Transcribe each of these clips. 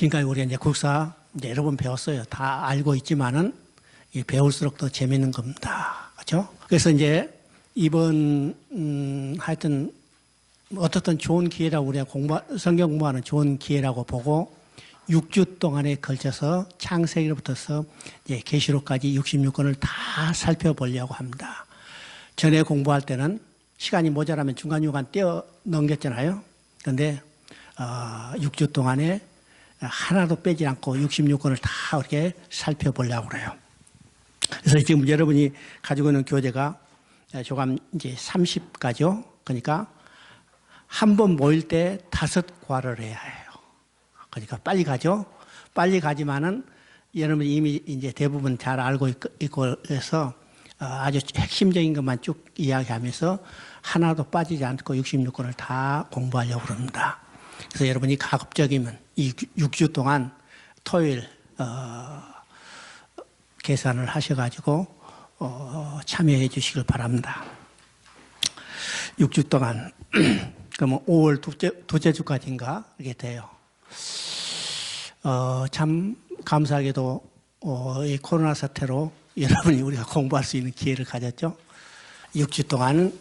지금까지 우리가 이제 국사 이제 여러 번 배웠어요. 다 알고 있지만은 배울수록 더 재미있는 겁니다. 그렇죠? 그래서 이제 이번 하여튼 어떻든 좋은 기회라고 우리가 성경 공부하는 좋은 기회라고 보고 6주 동안에 걸쳐서 창세기로부터서 이제 계시록까지 66권을 다 살펴보려고 합니다. 전에 공부할 때는 시간이 모자라면 중간중간 떼어 넘겼잖아요. 그런데 6주 동안에 하나도 빼지 않고 66권을 다 이렇게 살펴보려고 그래요. 그래서 지금 여러분이 가지고 있는 교재가 조감 이제 30가죠. 그러니까 한 번 모일 때 5과를 해야 해요. 그러니까 빨리 가죠. 빨리 가지만은 여러분이 이미 이제 대부분 잘 알고 있고 해서 아주 핵심적인 것만 쭉 이야기하면서 하나도 빠지지 않고 66권을 다 공부하려고 합니다. 그래서 여러분이 가급적이면 이 6주 동안 토요일 계산을 하셔가지고 참여해 주시길 바랍니다. 6주 동안 그러면 5월 둘째 주까지인가 이렇게 돼요. 참 감사하게도 이 코로나 사태로 여러분이 우리가 공부할 수 있는 기회를 가졌죠. 6주 동안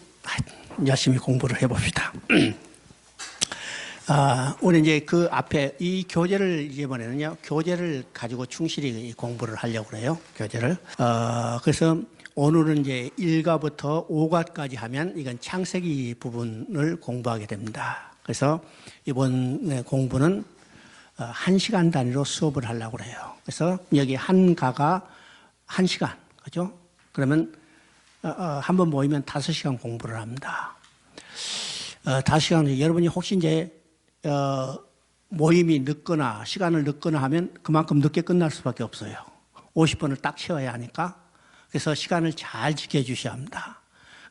열심히 공부를 해봅시다. 우리 이제 그 앞에 이 교재를 이번에는요, 교재를 가지고 충실히 공부를 하려고 그래요. 교재를. 그래서 오늘은 이제 1과부터 5과까지 하면 이건 창세기 부분을 공부하게 됩니다. 그래서 이번 공부는 1시간 단위로 수업을 하려고 그래요. 그래서 여기 한 가가 1시간, 그죠? 그러면 한 번 모이면 5시간 공부를 합니다. 5시간, 여러분이 혹시 이제 모임이 늦거나 시간을 늦거나 하면 그만큼 늦게 끝날 수밖에 없어요. 50분을 딱 채워야 하니까. 그래서 시간을 잘 지켜주셔야 합니다.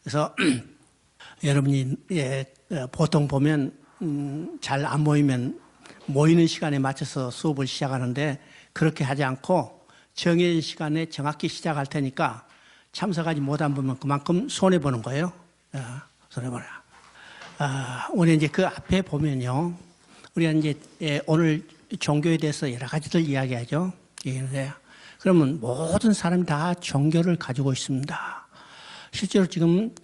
그래서 여러분이 보통 보면 잘 안 모이면 모이는 시간에 맞춰서 수업을 시작하는데 그렇게 하지 않고 정해진 시간에 정확히 시작할 테니까 참석하지 못한 분은 그만큼 손해보는 거예요. 손해보라. 오늘 이제 그 앞에 보면요. 우리가 이제 오늘 종교에 대해서 여러 가지들 이야기하죠. 그러면 모든 사람이 다 종교를 가지고 있습니다. 실제로 지금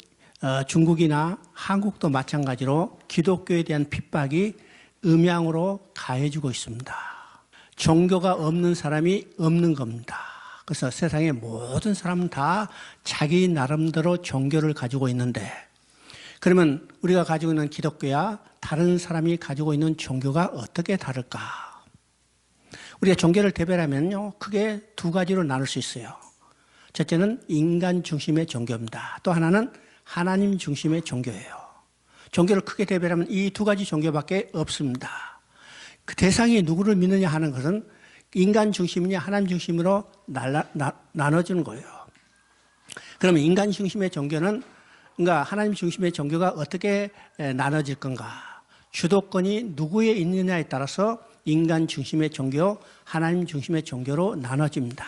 중국이나 한국도 마찬가지로 기독교에 대한 핍박이 음양으로 가해지고 있습니다. 종교가 없는 사람이 없는 겁니다. 그래서 세상의 모든 사람은 다 자기 나름대로 종교를 가지고 있는데 그러면 우리가 가지고 있는 기독교야 다른 사람이 가지고 있는 종교가 어떻게 다를까? 우리가 종교를 대별하면요, 크게 2가지로 나눌 수 있어요. 첫째는 인간 중심의 종교입니다. 또 하나는 하나님 중심의 종교예요. 종교를 크게 대별하면 이 2가지 종교밖에 없습니다. 그 대상이 누구를 믿느냐 하는 것은 인간 중심이냐 하나님 중심으로 나눠지는 거예요. 그러면 인간 중심의 종교는 그러니까 하나님 중심의 종교가 어떻게 나눠질 건가? 주도권이 누구에 있느냐에 따라서 인간 중심의 종교, 하나님 중심의 종교로 나눠집니다.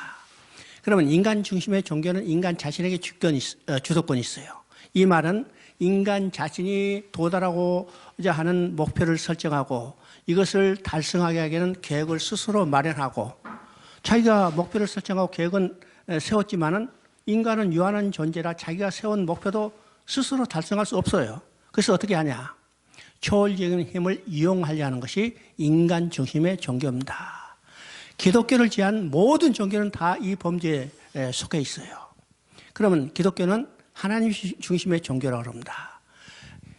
그러면 인간 중심의 종교는 인간 자신에게 주도권이 있어요. 이 말은 인간 자신이 도달하고자 하는 목표를 설정하고 이것을 달성하게 하기에는 계획을 스스로 마련하고 자기가 목표를 설정하고 계획은 세웠지만은 인간은 유한한 존재라 자기가 세운 목표도 스스로 달성할 수 없어요. 그래서 어떻게 하냐? 초월적인 힘을 이용하려는 것이 인간 중심의 종교입니다. 기독교를 제한 모든 종교는 다 이 범죄에 속해 있어요. 그러면 기독교는 하나님 중심의 종교라고 합니다.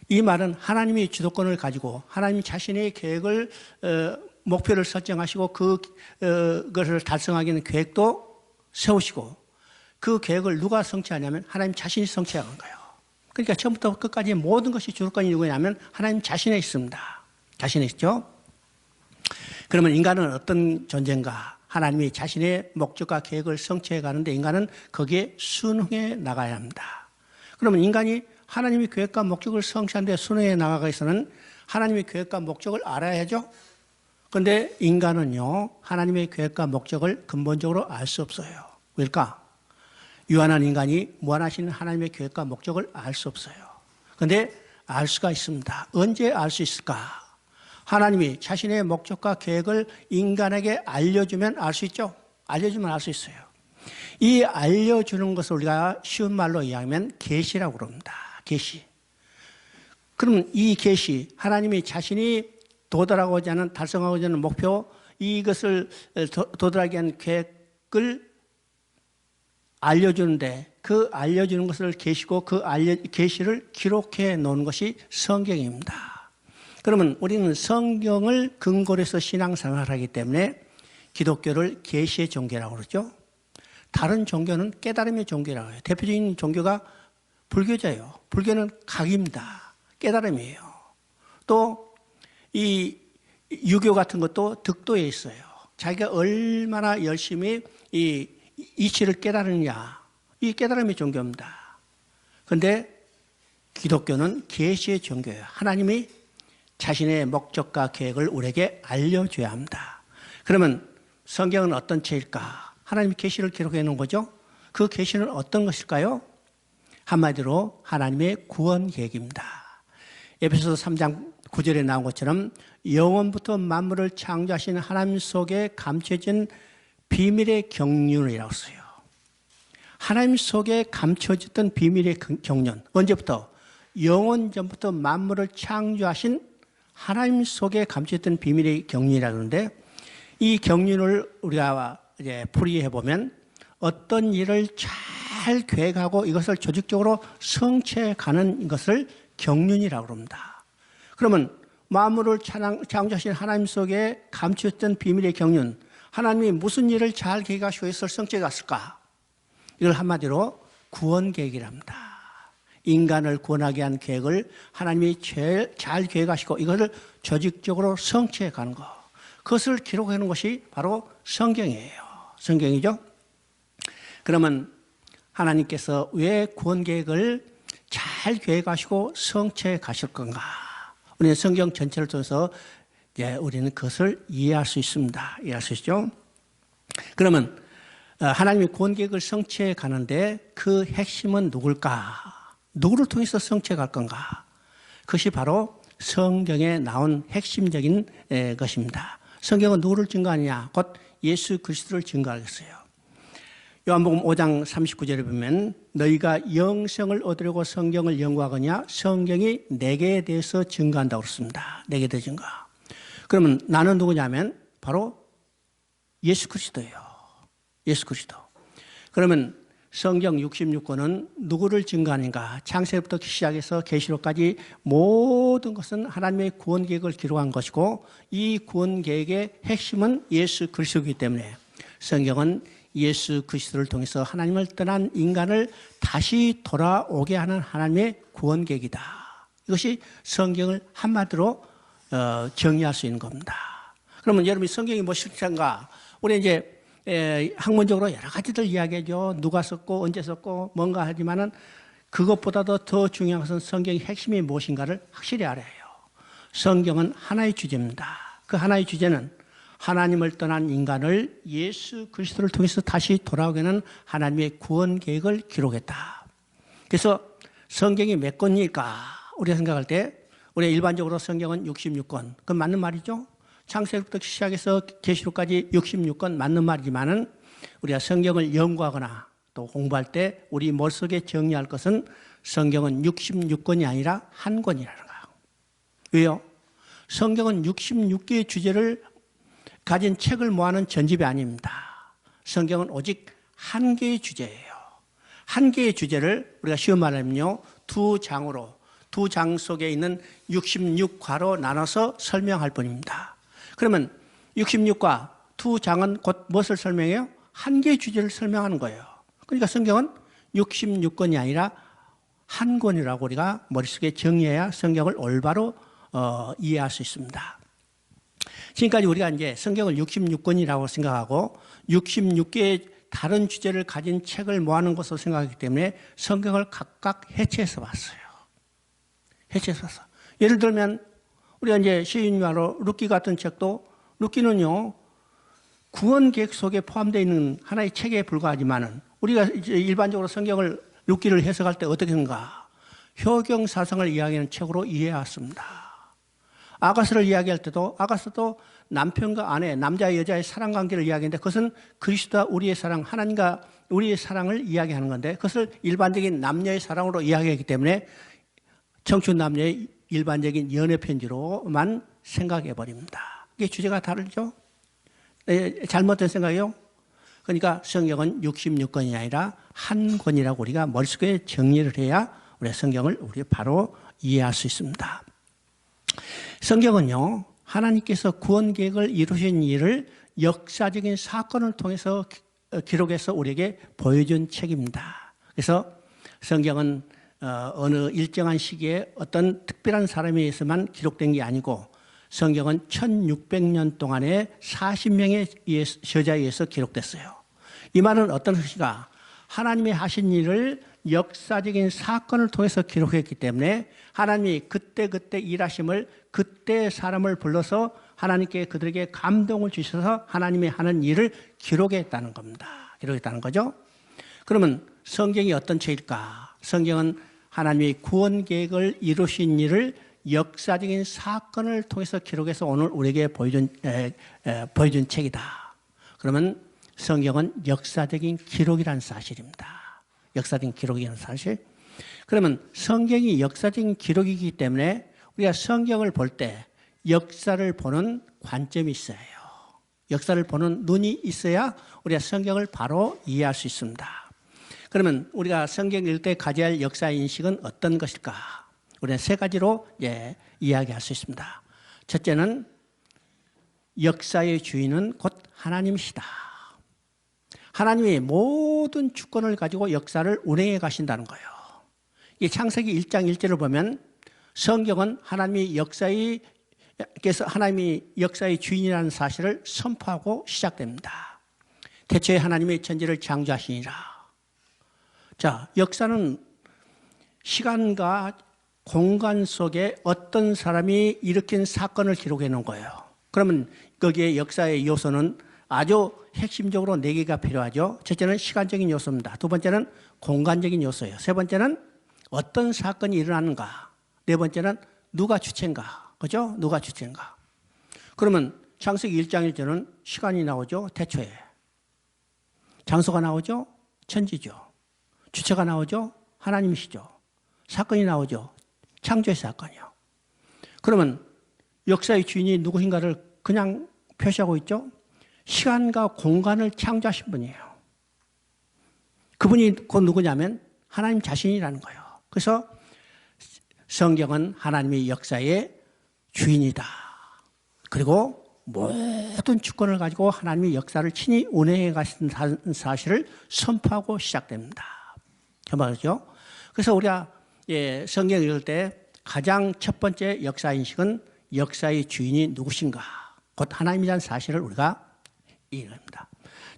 이 말은 하나님이 주도권을 가지고 하나님 자신의 계획을 목표를 설정하시고 그것을 달성하기 위한 계획도 세우시고 그 계획을 누가 성취하냐면 하나님 자신이 성취하는 거예요. 그러니까 처음부터 끝까지 모든 것이 주도권이 누구냐면 하나님 자신에 있습니다. 자신에 있죠. 그러면 인간은 어떤 존재인가? 하나님이 자신의 목적과 계획을 성취해 가는데 인간은 거기에 순응해 나가야 합니다. 그러면 인간이 하나님의 계획과 목적을 성취하는 데 순응해 나가기 위해서는 하나님의 계획과 목적을 알아야죠. 그런데 인간은요, 하나님의 계획과 목적을 근본적으로 알 수 없어요. 왜일까? 유한한 인간이 무한하신 하나님의 계획과 목적을 알 수 없어요. 그런데 알 수가 있습니다. 언제 알 수 있을까? 하나님이 자신의 목적과 계획을 인간에게 알려주면 알 수 있죠. 알려주면 알 수 있어요. 이 알려주는 것을 우리가 쉬운 말로 이야기하면 계시라고 그럽니다. 계시. 그럼 이 계시, 하나님이 자신이 도달하고자 하는, 달성하고자 하는 목표, 이것을 도달하게 하는 계획을 알려주는데, 그 알려주는 것을 계시고 그 계시를 기록해 놓은 것이 성경입니다. 그러면 우리는 성경을 근거로 해서 신앙생활을 하기 때문에 기독교를 계시의 종교라고 그러죠. 다른 종교는 깨달음의 종교라고 해요. 대표적인 종교가 불교자예요. 불교는 각입니다. 깨달음이에요. 또 이 유교 같은 것도 득도에 있어요. 자기가 얼마나 열심히 이 이치를 깨달으느냐, 이 깨달음의 종교입니다. 그런데 기독교는 계시의 종교예요. 하나님이 자신의 목적과 계획을 우리에게 알려줘야 합니다. 그러면 성경은 어떤 책일까? 하나님이 계시를 기록해 놓은 거죠. 그 계시는 어떤 것일까요? 한마디로 하나님의 구원 계획입니다. 에베소서 3장 9절에 나온 것처럼 영원부터 만물을 창조하신 하나님 속에 감춰진 비밀의 경륜이라고 써요. 하나님 속에 감춰졌던 비밀의 경륜. 언제부터? 영원 전부터 만물을 창조하신 하나님 속에 감춰졌던 비밀의 경륜이라고 하는데, 이 경륜을 우리가 이제 풀이해 보면 어떤 일을 잘 계획하고 이것을 조직적으로 성취해 가는 것을 경륜이라고 합니다. 그러면 만물을 창조하신 하나님 속에 감추었던 비밀의 경륜, 하나님이 무슨 일을 잘 계획하시고 있을 성취해 갔을까? 이걸 한마디로 구원 계획이랍니다. 인간을 구원하게 한 계획을 하나님이 제일 잘 계획하시고 이것을 조직적으로 성취해 가는 것, 그것을 기록해 놓은 것이 바로 성경이에요. 성경이죠. 그러면 하나님께서 왜 구원 계획을 잘 계획하시고 성취해 가실 건가? 우리는 성경 전체를 통해서 우리는 그것을 이해할 수 있습니다. 이해할 수 있죠. 그러면 하나님이 구원 계획을 성취해 가는데 그 핵심은 누굴까? 누구를 통해서 성취해 갈 건가? 그것이 바로 성경에 나온 핵심적인 것입니다. 성경은 누구를 증거하느냐? 곧 예수 그리스도를 증거하겠어요. 요한복음 5장 39절에 보면 너희가 영생을 얻으려고 성경을 연구하거냐? 성경이 내게 대해서 증거한다고 그렇습니다. 내게 대해 증거. 그러면 나는 누구냐면 바로 예수 그리스도예요. 예수 그리스도. 그러면 성경 66권은 누구를 증거하는가? 창세부터 시작해서 계시록까지 모든 것은 하나님의 구원 계획을 기록한 것이고 이 구원 계획의 핵심은 예수 그리스도이기 때문에 성경은 예수 그리스도를 통해서 하나님을 떠난 인간을 다시 돌아오게 하는 하나님의 구원 계획이다. 이것이 성경을 한마디로 정의할 수 있는 겁니다. 그러면 여러분이 성경이 무엇인가? 우리 이제 학문적으로 여러 가지들 이야기하죠. 누가 썼고 언제 썼고 뭔가 하지만은 그것보다도 더 중요한 것은 성경의 핵심이 무엇인가를 확실히 알아야 해요. 성경은 하나의 주제입니다. 그 하나의 주제는 하나님을 떠난 인간을 예수 그리스도를 통해서 다시 돌아오게 하는 하나님의 구원 계획을 기록했다. 그래서 성경이 몇 권일까? 우리가 생각할 때 우리가 일반적으로 성경은 66권. 그건 맞는 말이죠? 창세기부터 시작해서 계시록까지 66권 맞는 말이지만은 우리가 성경을 연구하거나 또 공부할 때 우리 머릿속에 정리할 것은 성경은 66권이 아니라 한 권이라는 거예요. 왜요? 성경은 66개의 주제를 가진 책을 모아놓은 전집이 아닙니다. 성경은 오직 한 개의 주제예요. 한 개의 주제를 우리가 쉬운 말로 하면요, 두 장 속에 있는 66과로 나눠서 설명할 뿐입니다. 그러면 66과 두 장은 곧 무엇을 설명해요? 한 개의 주제를 설명하는 거예요. 그러니까 성경은 66권이 아니라 한 권이라고 우리가 머릿속에 정리해야 성경을 올바로 이해할 수 있습니다. 지금까지 우리가 이제 성경을 66권이라고 생각하고 66개의 다른 주제를 가진 책을 모아놓은 것으로 생각하기 때문에 성경을 각각 해체해서 봤어요. 해체해서 봤어. 예를 들면 우리가 이제 시인마로 룻기 같은 책도, 룻기는요 구원 계획 속에 포함되어 있는 하나의 책에 불과하지만은 우리가 이제 일반적으로 성경을 룻기를 해석할 때 어떻게 하는가? 효경 사상을 이야기하는 책으로 이해해왔습니다. 아가서를 이야기할 때도 아가서도 남편과 아내, 남자 여자의 사랑 관계를 이야기하는데 그것은 그리스도와 우리의 사랑, 하나님과 우리의 사랑을 이야기하는 건데 그것을 일반적인 남녀의 사랑으로 이야기하기 때문에 청춘 남녀의 일반적인 연애 편지로만 생각해 버립니다. 이게 주제가 다르죠? 잘못된 생각이요. 그러니까 성경은 66권이 아니라 한 권이라고 우리가 머릿속에 정리를 해야 우리 성경을 우리 바로 이해할 수 있습니다. 성경은요, 하나님께서 구원 계획을 이루신 일을 역사적인 사건을 통해서 기록해서 우리에게 보여준 책입니다. 그래서 성경은 어느 일정한 시기에 어떤 특별한 사람에 의해서만 기록된 게 아니고 성경은 1600년 동안에 40명의 저자에 의해서 기록됐어요. 이 말은 어떤 것인가? 하나님이 하신 일을 역사적인 사건을 통해서 기록했기 때문에 하나님이 그때그때 일하심을 그때 사람을 불러서 하나님께 그들에게 감동을 주셔서 하나님이 하는 일을 기록했다는 겁니다. 기록했다는 거죠. 그러면 성경이 어떤 책일까? 성경은 하나님이 구원 계획을 이루신 일을 역사적인 사건을 통해서 기록해서 오늘 우리에게 보여준 책이다. 그러면 성경은 역사적인 기록이라는 사실입니다. 역사적인 기록이라는 사실. 그러면 성경이 역사적인 기록이기 때문에 우리가 성경을 볼 때 역사를 보는 관점이 있어요. 역사를 보는 눈이 있어야 우리가 성경을 바로 이해할 수 있습니다. 그러면 우리가 성경 읽을 때 가져야 할 역사 인식은 어떤 것일까? 우리는 세 가지로 이야기할 수 있습니다. 첫째는 역사의 주인은 곧 하나님이시다. 하나님이 모든 주권을 가지고 역사를 운행해 가신다는 거예요. 이 창세기 1장 1절을 보면 성경은 하나님이 역사의 주인이라는 사실을 선포하고 시작됩니다. 태초에 하나님이 천지를 창조하시니라. 자, 역사는 시간과 공간 속에 어떤 사람이 일으킨 사건을 기록해 놓은 거예요. 그러면 거기에 역사의 요소는 아주 핵심적으로 4개가 필요하죠. 첫째는 시간적인 요소입니다. 두 번째는 공간적인 요소예요. 세 번째는 어떤 사건이 일어나는가. 네 번째는 누가 주체인가. 그죠? 누가 주체인가. 그러면 창세기 1장 1절은 시간이 나오죠. 태초에. 장소가 나오죠. 천지죠. 주체가 나오죠. 하나님이시죠. 사건이 나오죠. 창조의 사건이요. 그러면 역사의 주인이 누구인가를 그냥 표시하고 있죠. 시간과 공간을 창조하신 분이에요. 그분이 곧 누구냐면 하나님 자신이라는 거예요. 그래서 성경은 하나님의 역사의 주인이다. 그리고 모든 주권을 가지고 하나님의 역사를 친히 운행해 가신 사실을 선포하고 시작됩니다. 말이죠. 그래서 우리가 성경 읽을 때 가장 첫 번째 역사 인식은 역사의 주인이 누구신가? 곧 하나님이라는 사실을 우리가 이해합니다.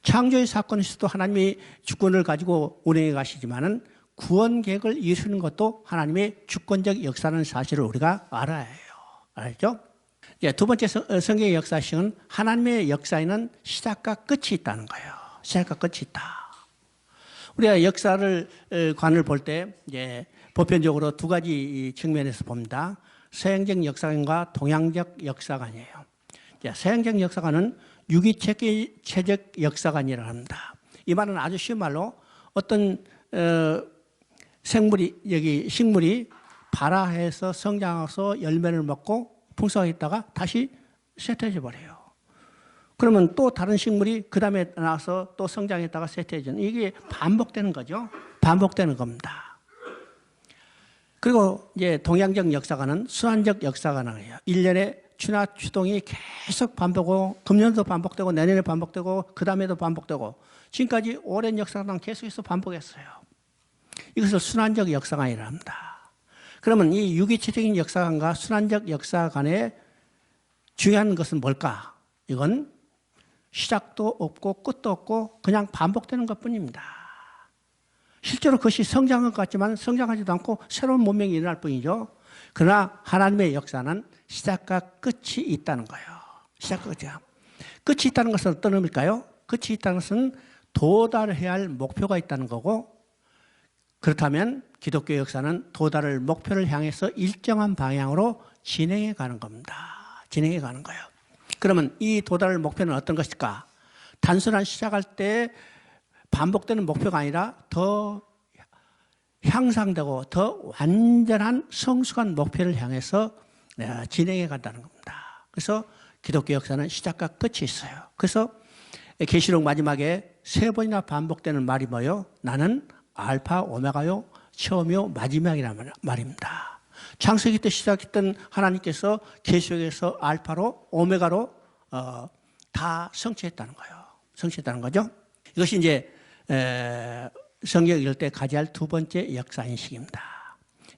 창조의 사건에서도 하나님이 주권을 가지고 운행해 가시지만은 구원 계획을 이루는 것도 하나님의 주권적 역사라는 사실을 우리가 알아야 해요. 알죠? 두 번째 성경의 역사식은 하나님의 역사에는 시작과 끝이 있다는 거예요. 시작과 끝이 있다. 우리가 역사를 관을 볼 때 보편적으로 두 가지 측면에서 봅니다. 서양적 역사관과 동양적 역사관이에요. 서양적 역사관은 유기체적 역사관이라고 합니다. 이 말은 아주 쉬운 말로 어떤 식물이 발화해서 성장해서 열매를 먹고 풍성하게 있다가 다시 쇠퇴해 버려요. 그러면 또 다른 식물이 그 다음에 나와서 또 성장했다가 쇠퇴해지는 이게 반복되는 거죠. 반복되는 겁니다. 그리고 동양적 역사관은 순환적 역사관이에요. 1년에 추나 추동이 계속 반복되고 금년도 반복되고 내년에 반복되고 그 다음에도 반복되고 지금까지 오랜 역사관 계속해서 반복했어요. 이것을 순환적 역사관이라 합니다. 그러면 이 유기체적인 역사관과 순환적 역사관의 중요한 것은 뭘까? 이건 시작도 없고 끝도 없고 그냥 반복되는 것뿐입니다. 실제로 그것이 성장한 것 같지만 성장하지도 않고 새로운 문명이 일어날 뿐이죠. 그러나 하나님의 역사는 시작과 끝이 있다는 거예요. 시작과 끝이요. 끝이 있다는 것은 어떤 의미일까요? 끝이 있다는 것은 도달해야 할 목표가 있다는 거고 그렇다면 기독교 역사는 도달을 목표를 향해서 일정한 방향으로 진행해 가는 겁니다. 진행해 가는 거예요. 그러면 이 도달 목표는 어떤 것일까? 단순한 시작할 때 반복되는 목표가 아니라 더 향상되고 더 완전한 성숙한 목표를 향해서 진행해 간다는 겁니다. 그래서 기독교 역사는 시작과 끝이 있어요. 그래서 계시록 마지막에 3번이나 반복되는 말이 뭐예요? 나는 알파 오메가요, 처음이요 마지막이라는 말입니다. 창세기 때 시작했던 하나님께서 계시록에서 알파로 오메가로 다 성취했다는 거예요. 성취했다는 거죠. 이것이 이제 성경 읽을 때 가져야 할 2번째 역사인식입니다.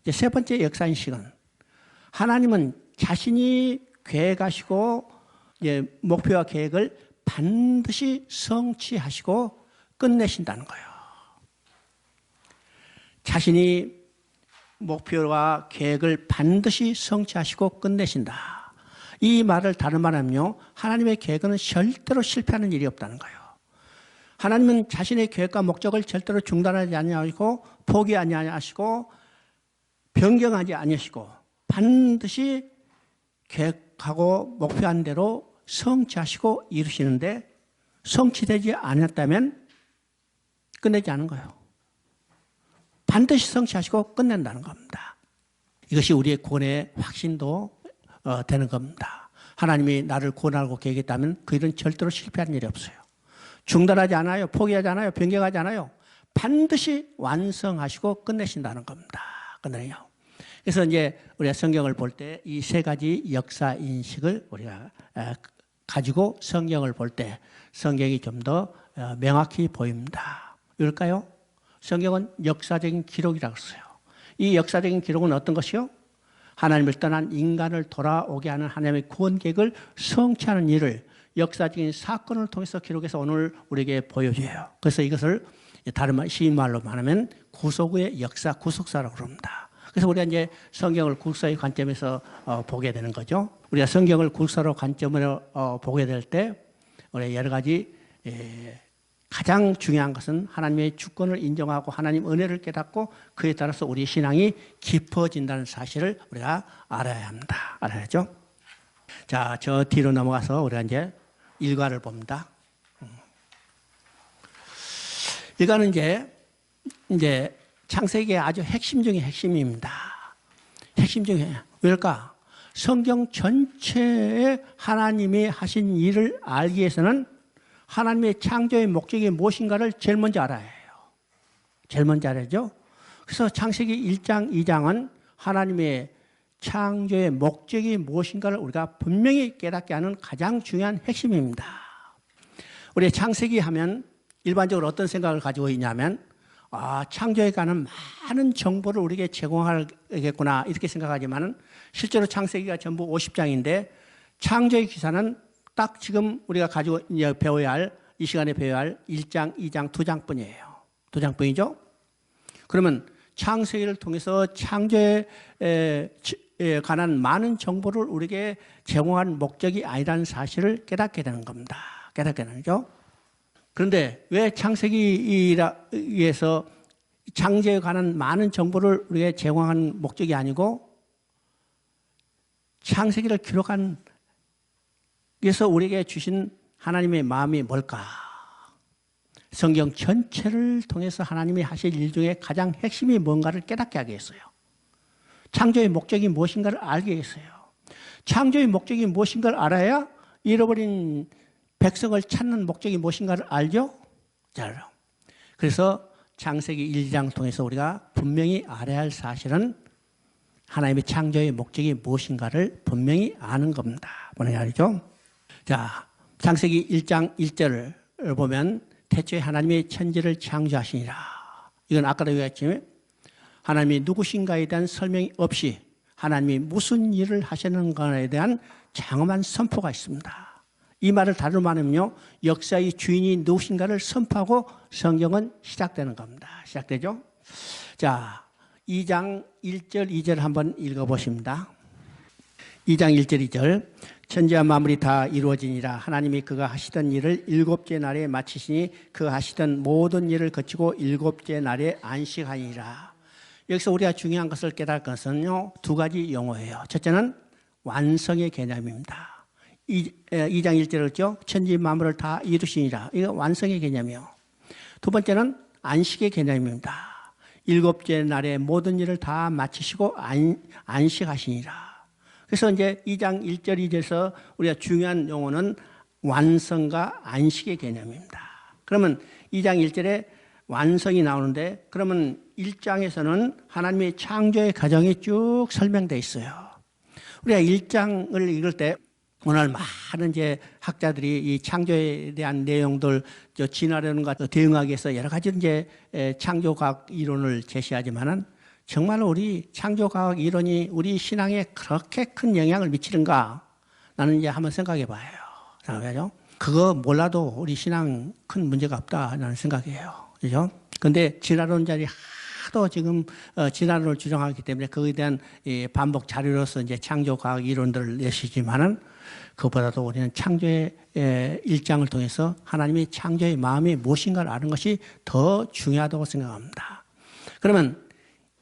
이제 3번째 역사인식은 하나님은 자신이 계획하시고 목표와 계획을 반드시 성취하시고 끝내신다는 거예요. 자신이 목표와 계획을 반드시 성취하시고 끝내신다. 이 말을 다른 말하면요, 하나님의 계획은 절대로 실패하는 일이 없다는 거예요. 하나님은 자신의 계획과 목적을 절대로 중단하지 아니하시고 포기하지 아니하시고 변경하지 아니하시고 반드시 계획하고 목표한 대로 성취하시고 이루시는데, 성취되지 않았다면 끝내지 않은 거예요. 반드시 성취하시고 끝낸다는 겁니다. 이것이 우리의 구원의 확신도 되는 겁니다. 하나님이 나를 구원하고 계획했다면 그 일은 절대로 실패하는 일이 없어요. 중단하지 않아요. 포기하지 않아요. 변경하지 않아요. 반드시 완성하시고 끝내신다는 겁니다. 끝내요. 그래서 이제 우리가 성경을 볼 때 이 3가지 역사 인식을 우리가 가지고 성경을 볼 때 성경이 좀 더 명확히 보입니다. 왜일까요? 성경은 역사적인 기록이라고 써요. 이 역사적인 기록은 어떤 것이요? 하나님을 떠난 인간을 돌아오게 하는 하나님의 구원 계획을 성취하는 일을 역사적인 사건을 통해서 기록해서 오늘 우리에게 보여줘요. 그래서 이것을 다른 말, 쉬운 말로 말하면 구속 후의 역사, 구속사라고 그럽니다. 그래서 우리가 이제 성경을 구속사의 관점에서 보게 되는 거죠. 우리가 성경을 구속사로 관점으로 보게 될 때 우리 여러 가지 가장 중요한 것은 하나님의 주권을 인정하고 하나님 은혜를 깨닫고 그에 따라서 우리 신앙이 깊어진다는 사실을 우리가 알아야 합니다. 알아야죠. 자, 저 뒤로 넘어가서 우리가 이제 일과를 봅니다. 일과는 이제 창세기의 아주 핵심 중에 핵심입니다. 핵심 중에 왜일까? 성경 전체에 하나님이 하신 일을 알기 위해서는 하나님의 창조의 목적이 무엇인가를 제일 먼저 알아야 해요. 제일 먼저 알아야죠. 그래서 창세기 1장, 2장은 하나님의 창조의 목적이 무엇인가를 우리가 분명히 깨닫게 하는 가장 중요한 핵심입니다. 우리 창세기 하면 일반적으로 어떤 생각을 가지고 있냐면, 창조에 관한 많은 정보를 우리에게 제공하겠구나 이렇게 생각하지만 실제로 창세기가 전부 50장인데 창조의 기사는 딱 지금 우리가 가지고 배워야 할, 이 시간에 배워야 할 1장, 2장, 2장뿐이에요. 2장뿐이죠. 그러면 창세기를 통해서 창조에 관한 많은 정보를 우리에게 제공한 목적이 아니라는 사실을 깨닫게 되는 겁니다. 깨닫게 되는 거죠. 그런데 왜 창세기에서 창조에 관한 많은 정보를 우리에게 제공한 목적이 아니고 창세기를 기록한 그래서 우리에게 주신 하나님의 마음이 뭘까? 성경 전체를 통해서 하나님이 하실 일 중에 가장 핵심이 뭔가를 깨닫게 하게 했어요. 창조의 목적이 무엇인가를 알게 했어요. 창조의 목적이 무엇인가를 알아야 잃어버린 백성을 찾는 목적이 무엇인가를 알죠? 잘 알아요. 그래서 창세기 1장 통해서 우리가 분명히 알아야 할 사실은 하나님의 창조의 목적이 무엇인가를 분명히 아는 겁니다. 분명히 알죠? 자, 창세기 1장 1절을 보면 태초에 하나님의 천지를 창조하시니라. 이건 아까도 얘기했지만 하나님이 누구신가에 대한 설명이 없이 하나님이 무슨 일을 하시는가에 대한 장엄한 선포가 있습니다. 이 말을 다르게 말하면요, 역사의 주인이 누구신가를 선포하고 성경은 시작되는 겁니다. 시작되죠? 자, 2장 1절 2절 한번 읽어보십니다. 2장 1절 2절 천지와 만물이 다 이루어지니라. 하나님이 그가 하시던 일을 일곱째 날에 마치시니 그가 하시던 모든 일을 거치고 일곱째 날에 안식하니라. 여기서 우리가 중요한 것을 깨달을 것은요, 2가지 용어예요. 첫째는 완성의 개념입니다. 2장 1절에 그랬죠? 천지 만물을 다 이루시니라. 이거 완성의 개념이요. 두 번째는 안식의 개념입니다. 일곱째 날에 모든 일을 다 마치시고 안식하시니라. 그래서 이제 2장 1절 2절에서 우리가 중요한 용어는 완성과 안식의 개념입니다. 그러면 2장 1절에 완성이 나오는데 그러면 1장에서는 하나님의 창조의 과정이 쭉 설명되어 있어요. 우리가 1장을 읽을 때 오늘 많은 이제 학자들이 이 창조에 대한 내용들, 진화론과 대응하기 위해서 여러 가지 이제 창조과학 이론을 제시하지만은 정말로 우리 창조과학 이론이 우리 신앙에 그렇게 큰 영향을 미치는가? 나는 이제 한번 생각해 봐요. 생각해요. 그거 몰라도 우리 신앙 큰 문제가 없다라는 생각이에요. 그죠? 근데 진화론자들이 하도 지금 진화론을 주장하기 때문에 그에 대한 반복 자료로서 이제 창조과학 이론들을 내시지만은 그보다도 우리는 창조의 1장을 통해서 하나님의 창조의 마음이 무엇인가를 아는 것이 더 중요하다고 생각합니다. 그러면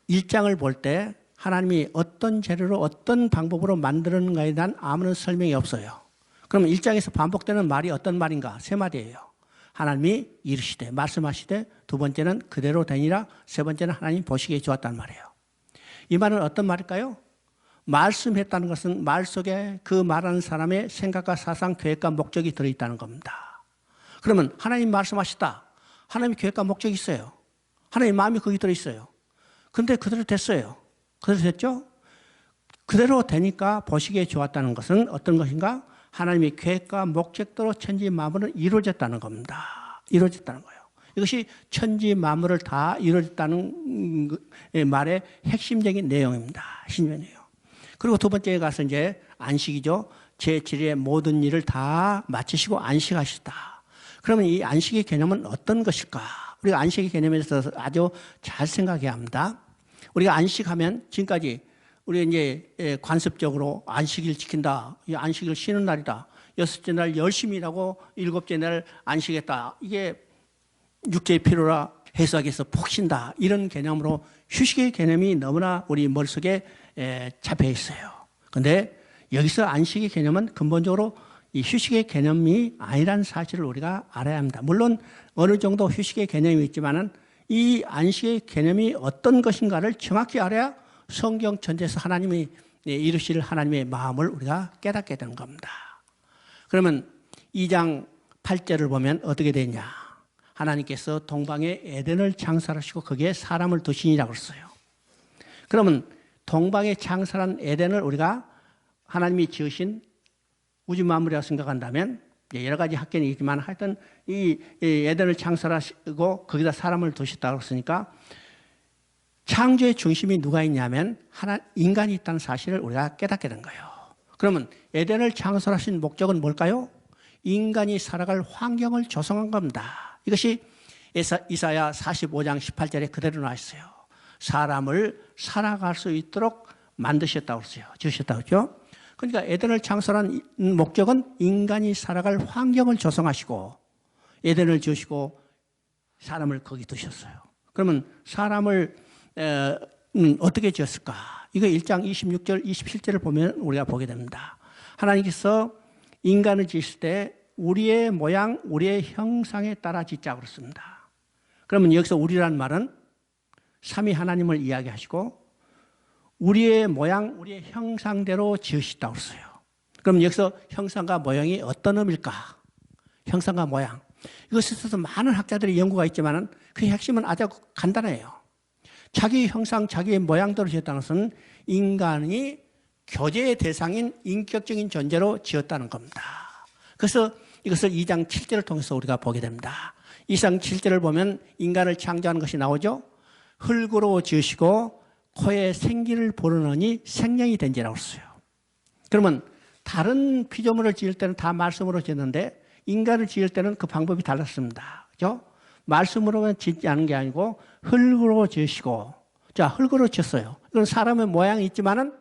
1장을 볼 때 하나님이 어떤 재료로 어떤 방법으로 만드는가에 대한 아무런 설명이 없어요. 그러면 1장에서 반복되는 말이 어떤 말인가? 세 마디예요. 하나님이 이르시되 말씀하시되 두 번째는 그대로 되니라 세 번째는 하나님 보시기에 좋았단 말이에요. 이 말은 어떤 말일까요? 말씀했다는 것은 말 속에 그 말하는 사람의 생각과 사상, 계획과 목적이 들어있다는 겁니다. 그러면 하나님 말씀하시다. 하나님 계획과 목적이 있어요. 하나님 마음이 거기 들어있어요. 근데 그대로 됐어요. 그대로 됐죠? 그대로 되니까 보시기에 좋았다는 것은 어떤 것인가? 하나님의 계획과 목적대로 천지 만물은 이루어졌다는 겁니다. 이루어졌다는 거예요. 이것이 천지 만물을 다 이루어졌다는 말의 핵심적인 내용입니다. 핵심이에요. 그리고 두 번째에 가서 이제 안식이죠. 제7일의 모든 일을 다 마치시고 안식하시다. 그러면 이 안식의 개념은 어떤 것일까? 우리가 안식의 개념에 대해서 아주 잘 생각해야 합니다. 우리가 안식하면 지금까지 우리 이제 관습적으로 안식일 지킨다. 이 안식일 쉬는 날이다. 여섯째 날 열심히 일하고 일곱째 날 안식했다. 이게 육체의 필요라 해석하기 위해서 푹 쉰다. 이런 개념으로 휴식의 개념이 너무나 우리 머릿속에 잡혀 있어요. 그런데 여기서 안식의 개념은 근본적으로 이 휴식의 개념이 아니라는 사실을 우리가 알아야 합니다. 물론 어느 정도 휴식의 개념이 있지만은 이 안식의 개념이 어떤 것인가를 정확히 알아야 성경 전체에서 하나님이 이루실 하나님의 마음을 우리가 깨닫게 되는 겁니다. 그러면 2장 8절을 보면 어떻게 되냐? 하나님께서 동방에 에덴을 창설하시고 거기에 사람을 두시니라고 했어요. 그러면 동방에 창설한 에덴을 우리가 하나님이 지으신 우주 만물이라고 생각한다면 여러 가지 학견이 있지만 하여튼 이 에덴을 창설하시고 거기다 사람을 두셨다고 했으니까 창조의 중심이 누가 있냐면 인간이 있다는 사실을 우리가 깨닫게 된 거예요. 그러면 에덴을 창설하신 목적은 뭘까요? 인간이 살아갈 환경을 조성한 겁니다. 이것이 이사야 45장 18절에 그대로 나와 있어요. 사람을 살아갈 수 있도록 만드셨다고 했어요. 지으셨다고 했죠. 그러니까 에덴을 창설한 목적은 인간이 살아갈 환경을 조성하시고 에덴을 지으시고 사람을 거기 두셨어요. 그러면 사람을 어떻게 지었을까? 이거 1장 26절, 27절을 보면 우리가 보게 됩니다. 하나님께서 인간을 지으실 때 우리의 모양, 우리의 형상에 따라 짓자고 그랬습니다. 그러면 여기서 우리란 말은 삼위 하나님을 이야기하시고 우리의 모양, 우리의 형상대로 지으시다고 했어요. 그럼 여기서 형상과 모양이 어떤 의미일까? 형상과 모양. 이것에 있어서 많은 학자들이 연구가 있지만 그 핵심은 아주 간단해요. 자기 형상, 자기의 모양대로 지었다는 것은 인간이 교제의 대상인 인격적인 존재로 지었다는 겁니다. 그래서 이것을 2장 7절을 통해서 우리가 보게 됩니다. 2장 7절을 보면 인간을 창조하는 것이 나오죠. 흙으로 지으시고 코에 생기를 불어넣으니 생명이 된지라고 했어요. 그러면 다른 피조물을 지을 때는 다 말씀으로 짓는데 인간을 지을 때는 그 방법이 달랐습니다. 그죠? 말씀으로만 짓지 않은 게 아니고 흙으로 지으시고, 자, 흙으로 지었어요. 이건 사람의 모양이 있지만은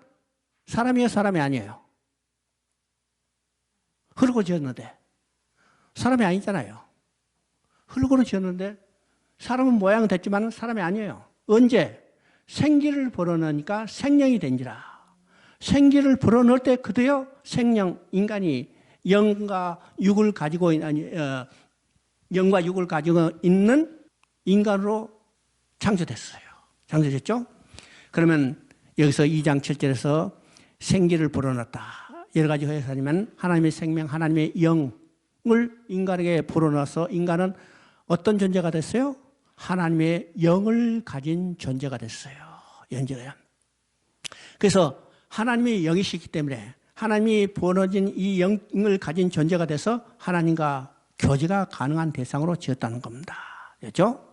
사람이에요, 사람이 아니에요? 흙으로 지었는데 사람이 아니잖아요. 흙으로 지었는데 사람은 모양은 됐지만은 사람이 아니에요. 언제? 생기를 불어넣으니까 생명이 된지라. 생기를 불어넣을 때 그대여 생명, 인간이 영과 육을 가지고 영과 육을 가지고 있는 인간으로 창조됐어요. 창조됐죠? 그러면 여기서 2장 7절에서 생기를 불어넣었다. 여러 가지 해석하면 하나님의 생명, 하나님의 영을 인간에게 불어넣어서 인간은 어떤 존재가 됐어요? 하나님의 영을 가진 존재가 됐어요. 연재가요. 그래서 하나님의 영이시기 때문에 하나님이 부어넣어진 이 영을 가진 존재가 돼서 하나님과 교제가 가능한 대상으로 지었다는 겁니다. 그렇죠?